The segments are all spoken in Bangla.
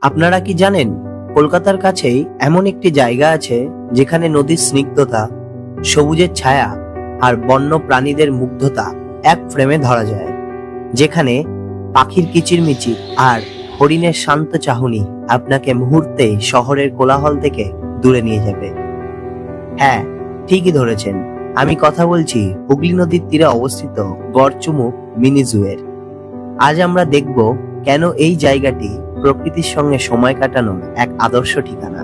আপনারা কি জানেন কলকাতার কাছেই এমন একটি জায়গা আছে যেখানে নদীর স্নিগ্ধতা, সবুজের ছায়া আর বন্য প্রাণীদের মুগ্ধতা এক ফ্রেমে ধরা যায়, যেখানে পাখির কিচিরমিচির আর হরিণের শান্ত চাহনি আপনাকে মুহূর্তেই শহরের কোলাহল থেকে দূরে নিয়ে যাবে। হ্যাঁ, ঠিকই ধরেছেন, আমি কথা বলছি হুগলি নদীর তীরে অবস্থিত গড়চুমুক মিনি জুয়ের। আজ আমরা দেখব কেন এই জায়গাটি প্রকৃতির সঙ্গে সময় কাটানোর এক আদর্শ ঠিকানা।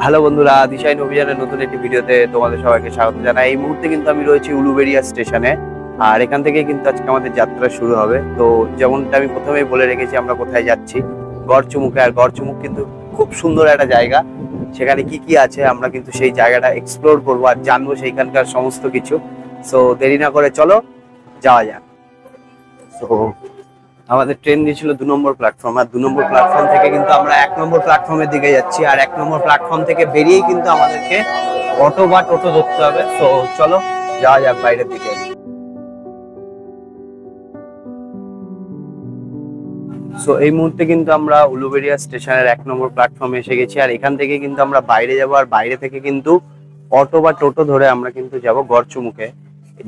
হ্যালো বন্ধুরা, দিশাইন অভিযানের নতুন একটি ভিডিওতে তোমাদের সবাইকে স্বাগত জানাই। এই মুহূর্তে কিন্তু আমি রয়েছি উলুবেড়িয়া স্টেশনে, আর এখান থেকে কিন্তু আজকে আমাদের যাত্রা শুরু হবে। তো যেমনটা আমি প্রথমেই বলে রেখেছি আমরা কোথায় যাচ্ছি, গড়চুমুকে। আর গড়চুমুক কিন্তু খুব সুন্দর একটা জায়গা, সেখানে কি কি আছে আমরা কিন্তু সেই জায়গাটা এক্সপ্লোর করবো আর জানবো সেইখানকার সমস্ত কিছু। সো দেরি না করে চলো যাওয়া যাক। তো আমাদের ট্রেন দিয়েছিল 2 নম্বর প্ল্যাটফর্ম, আর 2 নম্বর প্ল্যাটফর্ম থেকে কিন্তু আমরা 1 নম্বর প্ল্যাটফর্মের দিকে যাচ্ছি। আর 1 নম্বর প্ল্যাটফর্ম থেকে বেরিয়েই কিন্তু আমাদেরকে অটো বা টোটো ধরতে হবে। তো চলো যাওয়া যাক বাইরের দিকে। সো এই মুহূর্তে কিন্তু আমরা উলুবেড়িয়া স্টেশনের 1 নম্বর প্ল্যাটফর্মে এসে গেছি, আর এখান থেকে কিন্তু আমরা বাইরে যাব, আর বাইরে থেকে কিন্তু অটো বা টোটো ধরে আমরা কিন্তু যাব গড়চুমুকে।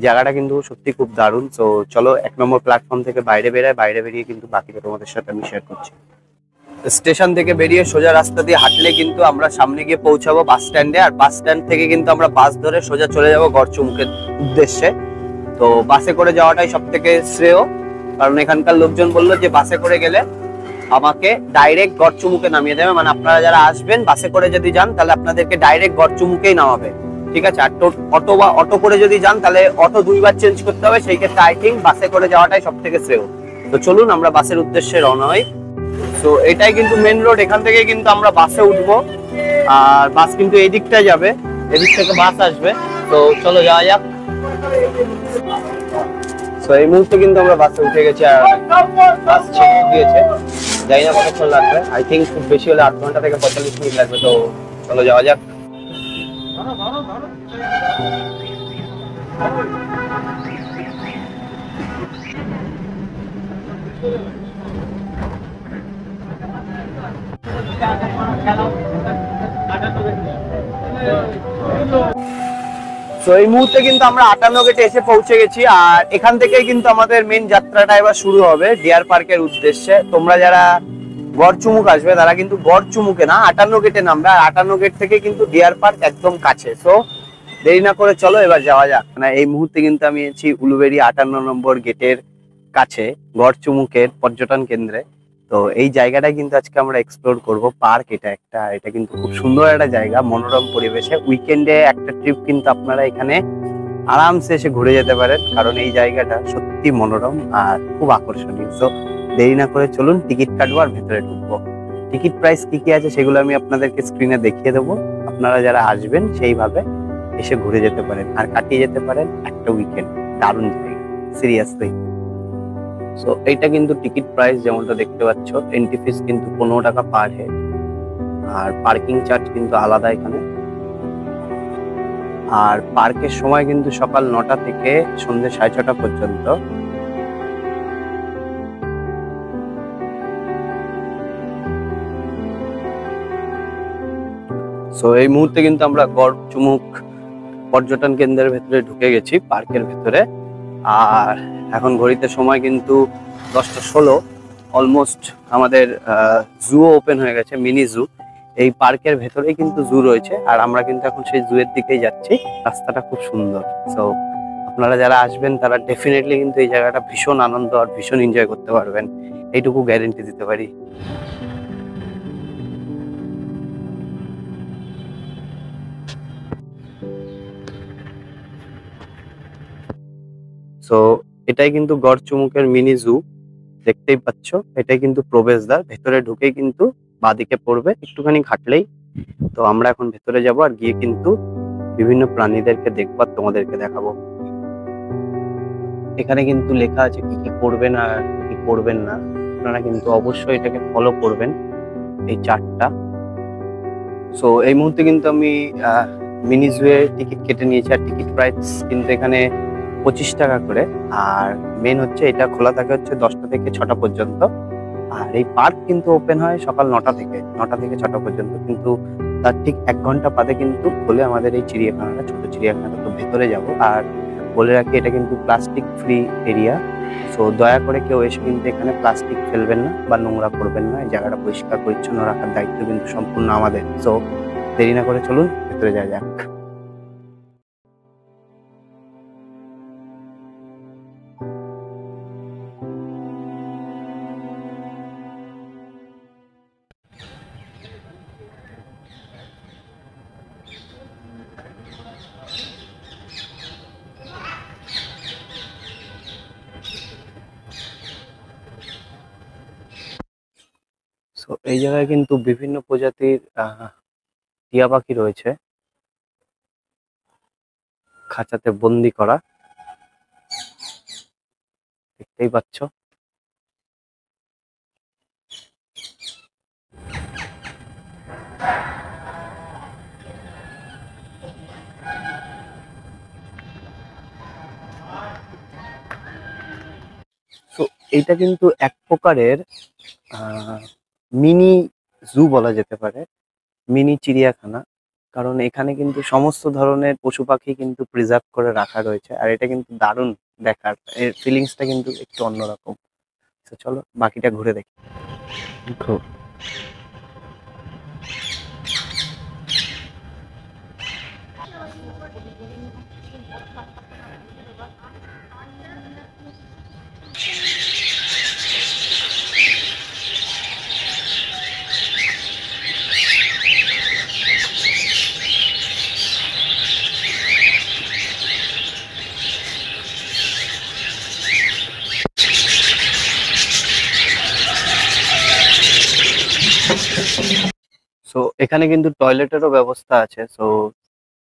জায়গাটা কিন্তু সত্যি খুব দারুণ। তো চলো 1 নম্বর প্ল্যাটফর্ম থেকে বাইরে বেরিয়ে কিন্তু বাকিটা তোমাদের সাথে আমি শেয়ার করছি। স্টেশন থেকে বেরিয়ে সোজা রাস্তা দিয়ে হাঁটলে কিন্তু আমরা সামনে গিয়ে পৌঁছাবো বাস স্ট্যান্ডে, আর বাস স্ট্যান্ড থেকে কিন্তু আমরা বাস ধরে সোজা চলে যাব গড়চুমুকের উদ্দেশ্যে। তো বাসে করে যাওয়াটাই সব থেকে শ্রেয়, কারণ এখানকার লোকজন বললো যে বাসে করে গেলে আমাকে ডাইরেক্ট গড়চুমুকে নামিয়ে দেবে। মানে আপনারা যারা আসবেন বাসে করে যদি যান তাহলে আপনাদেরকে ডাইরেক্ট গড়চুমুকেই নামাবে, ঠিক আছে। আর অটো করে যদি যান তাহলে অটো 2 বার চেঞ্জ করতে হবে, সেই ক্ষেত্রে আই থিঙ্ক বাসে করে যাওয়াটাই সব থেকে শ্রেয়। তো চলুন আমরা বাসের উদ্দেশ্যে রওনা হই। তো এটাই কিন্তু মেন রোড, এখান থেকে কিন্তু আমরা বাসে উঠবো, আর বাস কিন্তু এই দিকটাই যাবে, এদিক থেকে বাস আসবে। তো চলো যাওয়া যাক। তো এই মুহূর্তে কিন্তু আমরা বাসে উঠে গেছি, আর বাস ছেড়ে দিয়েছে। জানি না কতক্ষণ লাগবে, আই থিঙ্ক খুব বেশি হলে 8 ঘন্টা থেকে 45 মিনিট লাগবে। তো চলো যাওয়া যাক। তো এই মুহূর্তে কিন্তু আমরা 58 গেটে এসে পৌঁছে গেছি, আর এখান থেকেই কিন্তু আমাদের মেন যাত্রাটা এবার শুরু হবে ডিয়ার পার্কের উদ্দেশ্যে। তোমরা যারা গড়চুমুক আসবে তারা কিন্তু গড়চুমুকে না 58 গেটে নামবে, আর 58 গেট থেকে কিন্তু ডিয়ার পার্ক একদম কাছে। সো দেরি না করে চলো এবার যাওয়া যাক। মানে এই মুহূর্তে কিন্তু আমি আছি উলুবেড়িয়া 58 নম্বর গেটের কাছে গড়চুমুকের পর্যটন কেন্দ্রে। তো এই জায়গাটা কিন্তু আজকে আমরা এক্সপ্লোর করব। পার্ক এটা কিন্তু খুব সুন্দর একটা জায়গা, মনোরম পরিবেশে। উইকেন্ডে একটা ট্রিপ কিন্তু আপনারা এখানে আরামসে এসে ঘুরে যেতে পারেন, কারণ এই জায়গাটা সত্যি মনোরম আর খুব আকর্ষণীয়। তো দেরি না করে চলুন টিকিট কাটবো আর ভেতরে ঢুকবো। টিকিট প্রাইস কি কি আছে সেগুলো আমি আপনাদেরকে স্ক্রিনে দেখিয়ে দেবো। আপনারা যারা আসবেন সেইভাবে এসে ঘুরে যেতে পারেন আর কাটিয়ে যেতে পারেন একটা উইকেন্ড। দারুণ জায়গা, সিরিয়াসলি। সো এইটা কিন্তু টিকিট প্রাইস যেমনটা দেখতে পাচ্ছ। এন্ট্রি ফিস কিন্তু 15 টাকা পার হেড, আর পার্কিং চার্জ কিন্তু আলাদা এখানে। আর পার্কের সময় কিন্তু সকাল 9টা থেকে সন্ধ্যে 6:30 পর্যন্ত। সো এই মুহূর্তে কিন্তু আমরা গড়চুমুক পর্যটন কেন্দ্রের ভেতরে ঢুকে গেছি, পার্কের ভেতরে। আর এখন ঘড়িতে সময় কিন্তু 10টা 16। অলমোস্ট আমাদের জুও ওপেন হয়ে গেছে, মিনি জু। এই পার্কের ভেতরেই কিন্তু জু রয়েছে, আর আমরা কিন্তু এখন সেই জুয়ের দিকেই যাচ্ছি। রাস্তাটা খুব সুন্দর। সো আপনারা যারা আসবেন তারা ডেফিনেটলি কিন্তু এই জায়গাটা ভীষণ আনন্দ আর ভীষণ এনজয় করতে পারবেন, এইটুকু গ্যারেন্টি দিতে পারি। সো এটাই কিন্তু গড়চুমুকের মিনি জু, দেখতেই পাচ্ছ। এটাই কিন্তু প্রবেশদ্বার। ভেতরে ঢুকেই কিন্তু বাঁদিকে পড়বে, একটুখানি হাঁটলেই। তো আমরা এখন ভেতরে যাব, আর গিয়ে কিন্তু বিভিন্ন প্রাণীদেরকে দেখবো আর তোমাদেরকে দেখাবো। এখানে কিন্তু লেখা আছে কি কি করবেন আর কি কি করবেন না। আপনারা কিন্তু অবশ্যই এটাকে ফলো করবেন, এই চার্টটা। সো এই মুহূর্তে কিন্তু আমি মিনি জুয়ে টিকিট কেটে নিয়েছি, আর টিকিট প্রাইস কিন্তু এখানে 25 টাকা করে। আর মেন হচ্ছে এটা খোলা থাকে হচ্ছে 10টা থেকে 6টা পর্যন্ত। আর এই পার্ক কিন্তু ওপেন হয় সকাল 9টা থেকে 6টা পর্যন্ত, কিন্তু তার ঠিক 1 ঘন্টা বাদে কিন্তু খোলে আমাদের এই চিড়িয়াখানাটা, ছোট চিড়িয়াখানাটা। তো ভেতরে যাব। আর বলে রাখি, এটা কিন্তু প্লাস্টিক ফ্রি এরিয়া। সো দয়া করে কেউ এসে কিন্তু এখানে প্লাস্টিক ফেলবেন না বা নোংরা করবেন না। এই জায়গাটা পরিষ্কার পরিচ্ছন্ন রাখার দায়িত্ব কিন্তু সম্পূর্ণ আমাদের। সো দেরি না করে চলুন ভেতরে যাওয়া যাক। সো এই জায়গায় কিন্তু বিভিন্ন প্রজাতির টিয়া পাখি রয়েছে, খাঁচাতে বন্দি করা, দেখতেই পাচ্ছ। তো এটা কিন্তু এক প্রকারের মিনি জু বলা যেতে পারে, মিনি চিড়িয়াখানা। কারণ এখানে কিন্তু সমস্ত ধরনের পশু পাখি কিন্তু প্রিজার্ভ করে রাখা রয়েছে। আর এটা কিন্তু দারুণ দেখার, এর ফিলিংসটা কিন্তু একটু অন্যরকম। তো চলো বাকিটা ঘুরে দেখি। দেখো, সো এখানে কিন্তু টয়লেটেরও ব্যবস্থা আছে। সো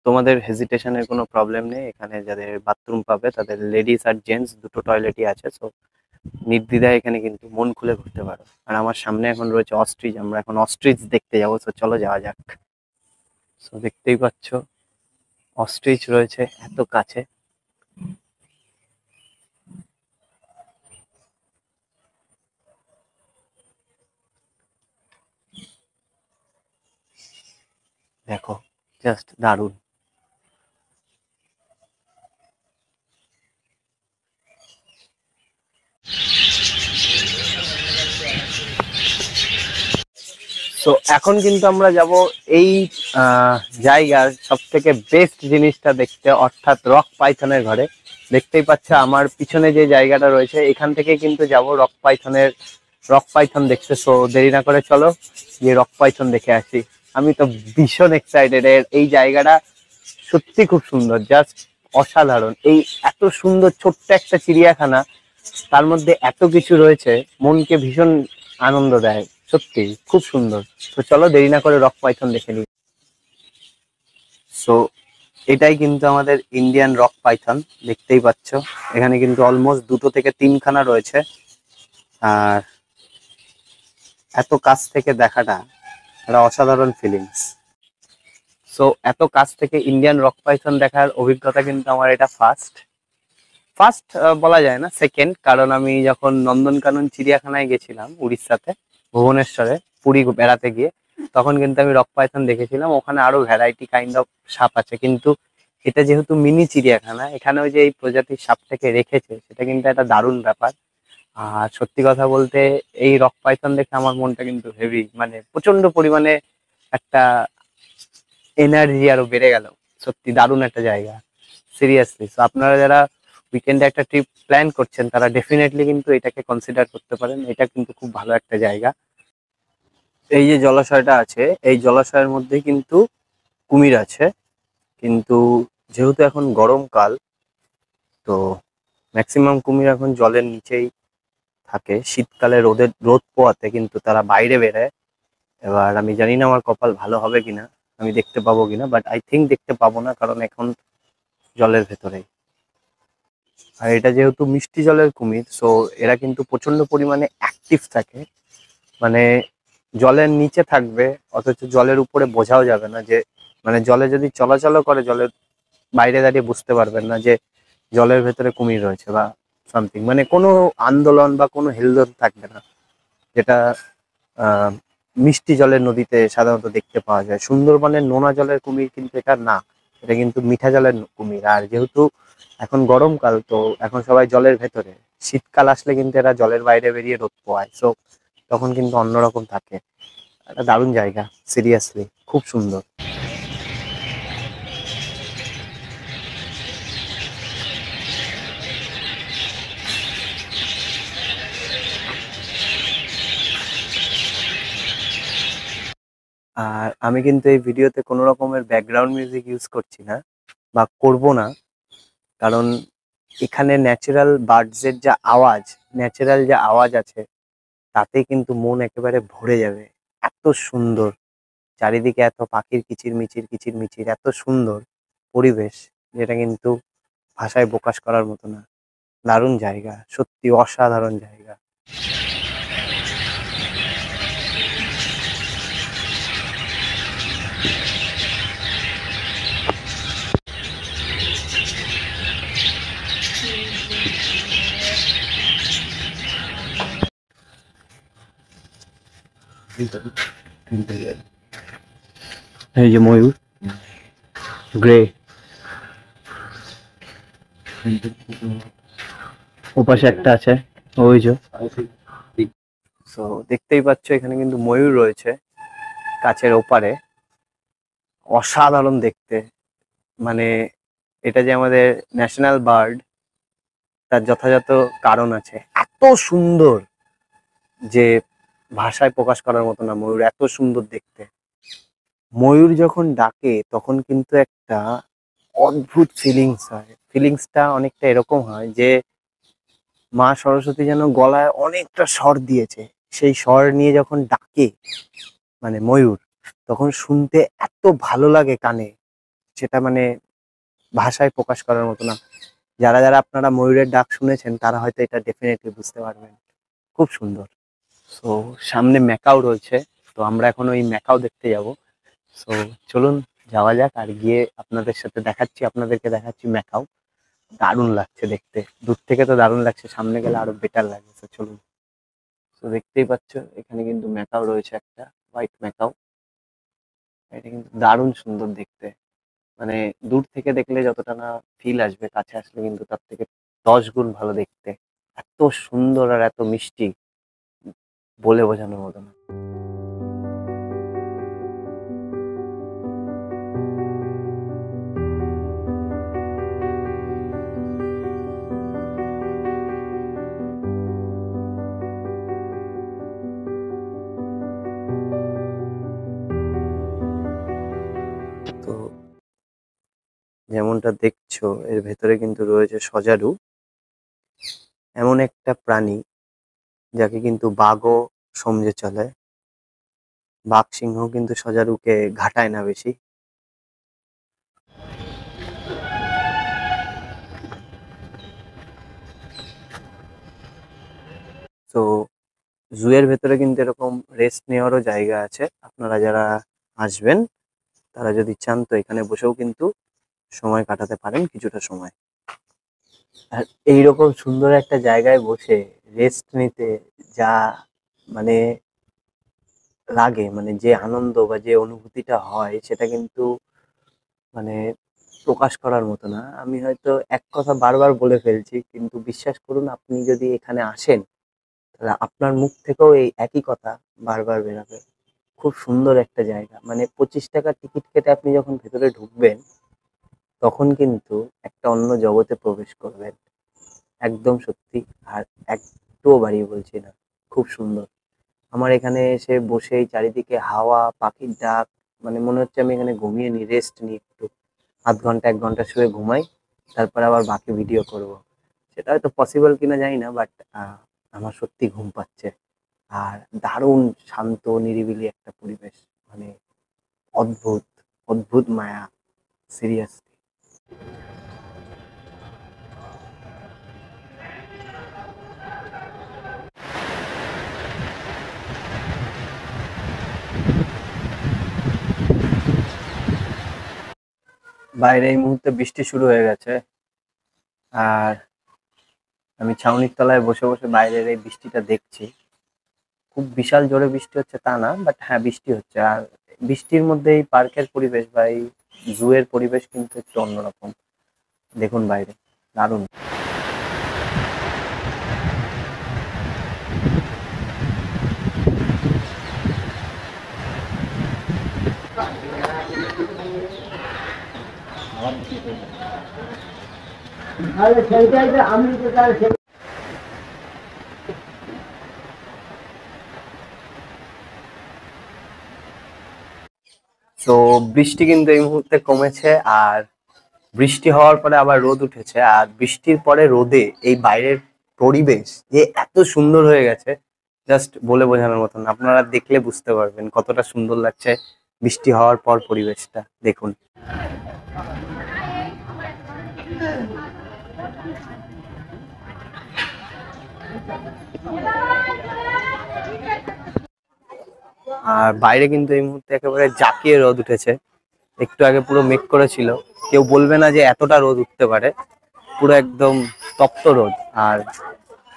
তোমাদের হেজিটেশনের কোনো প্রবলেম নেই। এখানে যাদের বাথরুম পাবে তাদের লেডিস আর জেন্টস দুটো টয়লেটই আছে। সো নির্দ্বিধায় এখানে কিন্তু মন খুলে ঘুরতে পারো। আর আমার সামনে এখন রয়েছে অস্ট্রিচ, আমরা এখন অস্ট্রিচ দেখতে যাবো। সো চলো যাওয়া যাক। সো দেখতেই পাচ্ছ অস্ট্রিচ রয়েছে এত কাছে। দেখো, জাস্ট দারুণ। তো এখন কিন্তু আমরা যাব এই জায়গার সব থেকে বেস্ট জিনিসটা দেখতে, অর্থাৎ রক পাইথনের ঘরে। দেখতেই পাচ্ছ আমার পিছনে যে জায়গাটা রয়েছে, এখান থেকে কিন্তু যাব রক পাইথন দেখতে। সো দেরি না করে চলো গিয়ে রক পাইথন দেখে আসি। আমি তো ভীষণ এক্সাইটেড। এই জায়গাটা সত্যি খুব সুন্দর, জাস্ট অসাধারণ। এই এত সুন্দর ছোট্ট একটা চিড়িয়াখানা, তার মধ্যে এত কিছু রয়েছে, মনকে ভীষণ আনন্দ দেয়। সত্যি খুব সুন্দর। তো চলো দেরি না করে রক পাইথন দেখে নিই। সো এটাই কিন্তু আমাদের ইন্ডিয়ান রক পাইথন, দেখতেই পাচ্ছ। এখানে কিন্তু অলমোস্ট 2 থেকে 3খানা রয়েছে। আর এত কাছ থেকে দেখাটা একটা অসাধারণ ফিলিংস। সো এত কাছ থেকে ইন্ডিয়ান রক পাইথন দেখার অভিজ্ঞতা কিন্তু আমার এটা ফার্স্ট। ফার্স্ট বলা যায় না, সেকেন্ড। কারণ আমি যখন নন্দনকানন চিড়িয়াখানায় গেছিলাম উড়িষ্যাতে, ভুবনেশ্বরে, পুরী বেড়াতে গিয়ে, তখন কিন্তু আমি রক পাইথন দেখেছিলাম। ওখানে আরো ভ্যারাইটি কাইন্ড অফ সাপ আছে, কিন্তু এটা যেহেতু মিনি চিড়িয়াখানা, এখানে ওই যে এই প্রজাতির সাপটাকে রেখেছে, সেটা কিন্তু একটা দারুণ ব্যাপার। আর সত্যি কথা বলতে এই রক পাইথন দেখে আমার মনটা কিন্তু হেভি, মানে প্রচন্ড পরিমাণে একটা এনার্জি আরো বেড়ে গেল। সত্যি দারুণ একটা জায়গা, সিরিয়াসলি। তো আপনারা যারা উইকেন্ডে একটা ট্রিপ প্ল্যান করছেন, তারা ডেফিনেটলি কিন্তু এটাকে কনসিডার করতে পারেন। এটা কিন্তু খুব ভালো একটা জায়গা। এই যে জলাশয়টা আছে, এই জলাশয়ের মধ্যে কিন্তু কুমির আছে, কিন্তু যেহেতু এখন গরমকাল, তো ম্যাক্সিমাম কুমির এখন জলের নিচেই থাকে। শীতকালে রোদ পোয়াতে কিন্তু তারা বাইরে বেরোয়। এবার আমি জানি না আমার কপাল ভালো হবে কিনা, আমি দেখতে পাবো কিনা, বাট আই থিঙ্ক দেখতে পাবো না, কারণ এখন জলের ভেতরেই। আর এটা যেহেতু মিষ্টি জলের কুমির, সো এরা কিন্তু প্রচন্ড পরিমাণে অ্যাক্টিভ থাকে। মানে জলের নিচে থাকবে, অথচ জলের উপরে বোঝাও যাবে না যে, মানে জলে যদি চলাচলও করে, জলের বাইরে দাঁড়িয়ে বুঝতে পারবেন না যে জলের ভেতরে কুমির রয়েছে বা সামথিং। মানে কোনো আন্দোলন বা কোনো হেলদোল থাকবে না। যেটা আহ মিষ্টি জলের নদীতে সাধারণত দেখতে পাওয়া যায়। সুন্দরবনের নোনা জলের কুমির কিন্তু এটা না, এটা কিন্তু মিঠা জলের কুমির। আর যেহেতু এখন গরমকাল, তো এখন সবাই জলের ভেতরে, শীতকাল আসলে কিন্তু এরা জলের বাইরে বেরিয়ে রোদ পোহায়, সো তখন কিন্তু অন্যরকম থাকে। একটা দারুণ জায়গা, সিরিয়াসলি খুব সুন্দর। আর আমি কিন্তু এই ভিডিওতে কোনো রকমের ব্যাকগ্রাউন্ড মিউজিক ইউজ করছি না বা করব না, কারণ এখানে ন্যাচারাল বার্ডসের যা আওয়াজ, ন্যাচারাল যা আওয়াজ আছে, তাতে কিন্তু মন একেবারে ভরে যাবে। এত সুন্দর চারিদিকে, এত পাখির কিচিরমিচির এত সুন্দর পরিবেশ, যেটা কিন্তু ভাষায় প্রকাশ করার মতো না। দারুণ জায়গা, সত্যি অসাধারণ জায়গা। এই যে ময়ূর, গ্রে, ওপাশে একটা আছে, ওই যে। তো দেখতেই পাচ্ছ এখানে কিন্তু ময়ূর রয়েছে কাছের ওপারে। অসাধারণ দেখতে, মানে এটা যে আমাদের ন্যাশনাল বার্ড, তার যথাযথ কারণ আছে। এত সুন্দর যে ভাষায় প্রকাশ করার মতো না। ময়ূর এত সুন্দর দেখতে। ময়ূর যখন ডাকে তখন কিন্তু একটা অদ্ভুত ফিলিংস হয়। ফিলিংসটা অনেকটা এরকম হয় যে মা সরস্বতী যেন গলায় অনেকটা স্বর দিয়েছে, সেই স্বর নিয়ে যখন ডাকে মানে ময়ূর, তখন শুনতে এত ভালো লাগে কানে, সেটা মানে ভাষায় প্রকাশ করার মতো না। যারা যারা আপনারা ময়ূরের ডাক শুনেছেন তারা হয়তো এটা ডেফিনেটলি বুঝতে পারবেন। খুব সুন্দর। সো সামনে ম্যাকাও রয়েছে, তো আমরা এখন ওই ম্যাকাও দেখতে যাব। সো চলুন যাওয়া যাক, আর গিয়ে আপনাদেরকে দেখাচ্ছি ম্যাকাও। দারুণ লাগছে দেখতে, দূর থেকে তো দারুণ লাগছে, সামনে গেলে আরো বেটার লাগবে। তো চলুন। তো দেখতেই পাচ্ছ এখানে কিন্তু ম্যাকাও রয়েছে, একটা হোয়াইট ম্যাকাও। এটা কিন্তু দারুণ সুন্দর দেখতে, মানে দূর থেকে দেখলে যতটা না ফিল আসবে, কাছে আসলে কিন্তু তার থেকে 10 গুণ ভালো দেখতে। এত সুন্দর আর এত মিষ্টি, বলে বোঝানোর মতো না। তো যেমনটা দেখছো এর ভেতরে কিন্তু রয়েছে সজারু, এমন একটা প্রাণী যাকে কিন্তু বাঘও সমঝে চলে। বাঘ সিংহ কিন্তু সজারুকে ঘাটায় না বেশি। তো জু এর ভেতরে কিন্তু এরকম রেস্ট নেওয়ারও জায়গা আছে। আপনারা যারা আসবেন তারা যদি চান তো এখানে বসেও কিন্তু সময় কাটাতে পারেন কিছুটা সময়। আর এইরকম সুন্দর একটা জায়গায় বসে রেস্ট নিতে যা মানে লাগে, মানে যে আনন্দ বা যে অনুভূতিটা হয়, সেটা কিন্তু মানে প্রকাশ করার মতো না। আমি হয়তো এক কথা বারবার বলে ফেলছি, কিন্তু বিশ্বাস করুন আপনি যদি এখানে আসেন তাহলে আপনার মুখ থেকেও এই একই কথা বারবার বেরাবে। খুব সুন্দর একটা জায়গা, মানে 25 টাকার টিকিট কেটে আপনি যখন ভেতরে ঢুকবেন তখন কিন্তু একটা অন্য জগতে প্রবেশ করবেন। একদম সত্যি, আর একটুও বাড়িয়ে বলছি না। খুব সুন্দর। আমার এখানে এসে বসেই চারিদিকে হাওয়া, পাখির ডাক, মানে মনে হচ্ছে আমি এখানে ঘুমিয়ে নি, রেস্ট নিই একটু, আধ ঘন্টা 1 ঘন্টা শুয়ে ঘুমাই, তারপর আবার বাকি ভিডিও করব। সেটা হয়তো পসিবল কিনা জানি না, বাট আমার সত্যি ঘুম পাচ্ছে। আর দারুণ শান্ত নিরিবিলি একটা পরিবেশ, মানে অদ্ভুত, অদ্ভুত মায়া, সিরিয়াসলি। বাইরে এই মুহূর্তে বৃষ্টি শুরু হয়ে গেছে, আর আমি ছাউনির তলায় বসে বসে বাইরের এই বৃষ্টিটা দেখছি। খুব বিশাল জোরে বৃষ্টি হচ্ছে তা না, বাট হ্যাঁ বৃষ্টি হচ্ছে। আর বৃষ্টির মধ্যে এই পার্কের পরিবেশ বা এই জু এর পরিবেশ কিন্তু একটু অন্যরকম। দেখুন বাইরে, দারুণ। তো বৃষ্টি কিন্তু এই মুহূর্তে কমেছে, আর বৃষ্টি হওয়ার পরে আবার রোদ উঠেছে। আর বৃষ্টির পরে রোদে এই বাইরের পরিবেশ যে এত সুন্দর হয়ে গেছে, জাস্ট বলে বোঝানোর মতন না। আপনারা দেখলে বুঝতে পারবেন কতটা সুন্দর লাগছে বৃষ্টি হওয়ার পর পরিবেশটা। দেখুন, আর বাইরে কিন্তু এই মুহূর্তে একেবারে জাকিয়ে রোদ উঠেছে। একটু আগে পুরো মেঘ করেছিল, কেউ বলবে না যে এতটা রোদ উঠতে পারে। পুরো একদম তপ্ত রোদ। আর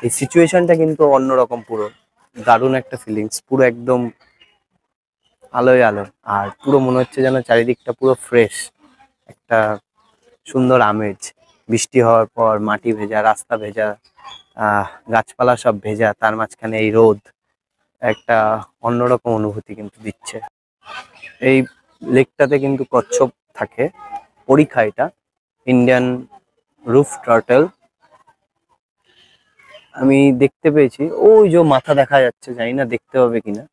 এই সিচুয়েশনটা কিন্তু অন্যরকম, পুরো দারুণ একটা ফিলিংস, পুরো একদম আলোয় আলো। আর পুরো মনে হচ্ছে যেন চারিদিকটা পুরো ফ্রেশ, একটা সুন্দর আমেজ। বৃষ্টি হওয়ার পর মাটি ভেজা, রাস্তা ভেজা, গাছপালা সব ভেজা, তার মাঝখানে এই রোদ একটা অন্যরকম অনুভূতি কিন্তু দিচ্ছে। এই লেকটাতে কিন্তু কচ্ছপ থাকে, পরীক্ষা এটা ইন্ডিয়ান রুফ টার্টল। আমি দেখতে পেয়েছি, ওই যে মাথা দেখা যাচ্ছে, জানি না দেখতে হবে কিনা।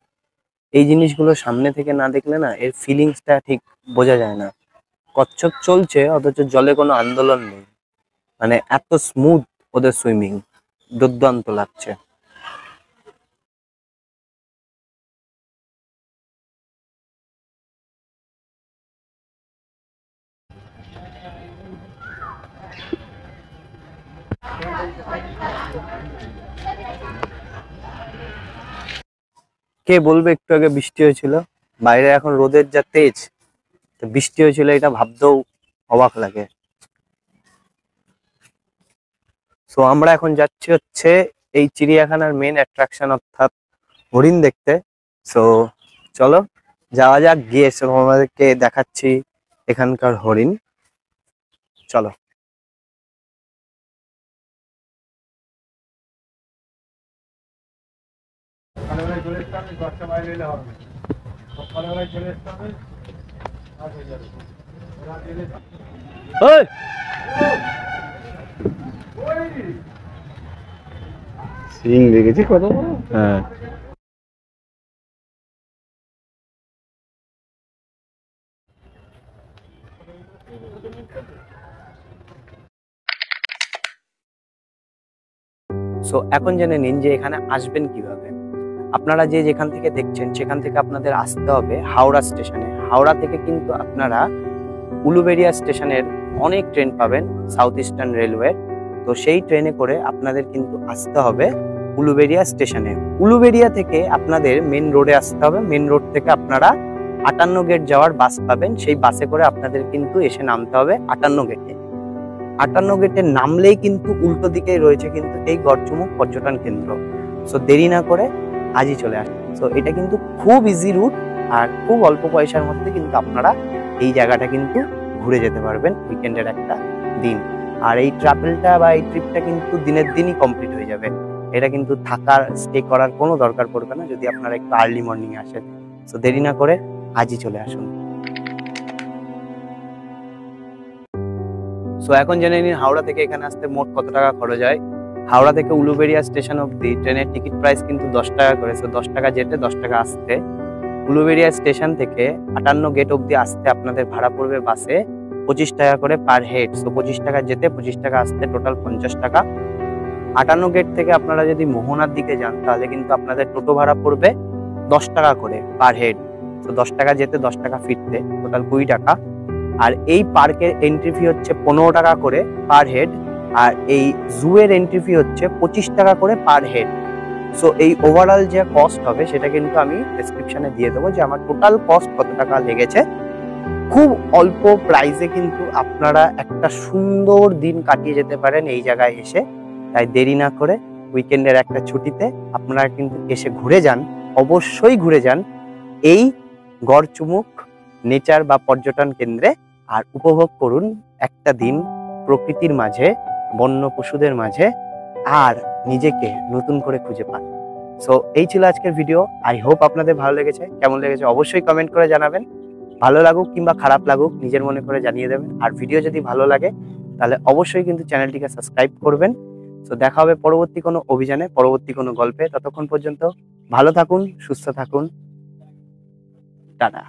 এই জিনিসগুলো সামনে থেকে না দেখলে না এর ফিলিংসটা ঠিক বোঝা যায় না। কচ্ছপ চলছে অথচ জলে কোনো আন্দোলন নেই, মানে এত স্মুথ ওদের সুইমিং, দুর্দান্ত লাগছে। কে বলবে একটু আগে বৃষ্টি হয়েছিল, বাইরে এখন রোদের যা তেজ, তো বৃষ্টি হয়েছিল এটা ভাবতেও অবাক লাগে। সো আমরা এখন যাচ্ছি হচ্ছে এই চিড়িয়াখানার মেন অ্যাট্রাকশন অর্থাৎ হরিণ দেখতে। সো চলো যাওয়া যাক, গিয়ে সব আমাদেরকে দেখাচ্ছি এখানকার হরিণ। চলো। সিং দেখেছি কত বড়। হ্যাঁ, সো এখন জেনে নিন যে এখানে আসবেন কিভাবে। আপনারা যে যেখান থেকে দেখছেন সেখান থেকে আপনাদের আসতে হবে হাওড়া স্টেশনে। হাওড়া থেকে কিন্তু আপনারা উলুবেড়িয়া স্টেশনের অনেক ট্রেন পাবেন, সাউথ ইস্টার্ন রেলওয়ে। তো সেই ট্রেনে করে আপনাদের কিন্তু আসতে হবে উলুবেড়িয়া স্টেশনে। উলুবেড়িয়া থেকে আপনাদের মেন রোডে আসতে হবে। মেন রোড থেকে আপনারা 58 গেট যাওয়ার বাস পাবেন, সেই বাসে করে আপনাদের কিন্তু এসে নামতে হবে 58 গেটে। 58 গেটে নামলেই কিন্তু উল্টো দিকেই রয়েছে কিন্তু এই গড়চুমুক পর্যটন কেন্দ্র। সো দেরি না করে আজই চলে আসুন। সো এটা কিন্তু খুব ইজি রুট, আর খুব অল্প পয়সার মধ্যে কিন্তু আপনারা এই জায়গাটা কিন্তু ঘুরে যেতে পারবেন উইকেন্ডের একটা দিন। আর এই ট্রাভেলটা বা এই ট্রিপটা কিন্তু দিনের দিনই কমপ্লিট হয়ে যাবে। এটা কিন্তু থাকার স্টে করার কোনো দরকার পড়বে না যদি আপনারা একটু আর্লি মর্নিং এ আসেন। সো দেরি না করে আজই চলে আসুন। সো এখন জেনে নিন হাওড়া থেকে এখানে আসতে মোট কত টাকা খরচ হয়। হাওড়া থেকে উলুবেড়িয়া স্টেশন অব্দি ট্রেনের টিকিট প্রাইস কিন্তু 10 টাকা করে। সো 10 টাকা যেতে 10 টাকা আসতে। উলুবেড়িয়া স্টেশন থেকে 58 গেট অব্দি আসতে আপনাদের ভাড়া পড়বে বাসে 25 টাকা করে পার হেড। সো 25 টাকা যেতে 25 টাকা আসতে, টোটাল 50 টাকা। 58 গেট থেকে আপনারা যদি মোহনার দিকে যান তাহলে কিন্তু আপনাদের টোটো ভাড়া পড়বে 10 টাকা করে পার হেড। তো 10 টাকা যেতে 10 টাকা ফিরতে, টোটাল 20 টাকা। আর এই পার্কের এন্ট্রি ফি হচ্ছে 15 টাকা করে পার হেড। আর এই জু এর এন্ট্রি ফি হচ্ছে 25 টাকা করে পার হেড। সো এই ওভারঅল যে কস্ট হবে সেটা কিন্তু আমি ডেসক্রিপশনে দিয়ে দেবো যে আমার টোটাল কস্ট কত টাকা লেগেছে। খুব অল্প প্রাইসে কিন্তু আপনারা একটা সুন্দর দিন কাটিয়ে যেতে পারেন এই জায়গায় এসে। তাই দেরি না করে উইকেন্ডের একটা ছুটিতে আপনারা কিন্তু এসে ঘুরে যান। অবশ্যই ঘুরে যান এই গড়চুমুক নেচার বা পর্যটন কেন্দ্রে, আর উপভোগ করুন একটা দিন প্রকৃতির মাঝে, বন্য পশুদের মাঝে, আর নিজেকে নতুন করে খুঁজে পান। সো এই ছিল আজকের ভিডিও। আই হোপ আপনাদের ভালো লেগেছে। কেমন লেগেছে অবশ্যই কমেন্ট করে জানাবেন। ভালো লাগুক কিংবা খারাপ লাগুক নিজের মনে করে জানিয়ে দেবেন। আর ভিডিও যদি ভালো লাগে তাহলে অবশ্যই কিন্তু চ্যানেলটিকে সাবস্ক্রাইব করবেন। তো দেখা হবে পরবর্তী কোনো অভিযানে, পরবর্তী কোনো গল্পে। ততক্ষণ পর্যন্ত ভালো থাকুন, সুস্থ থাকুন, টাটা।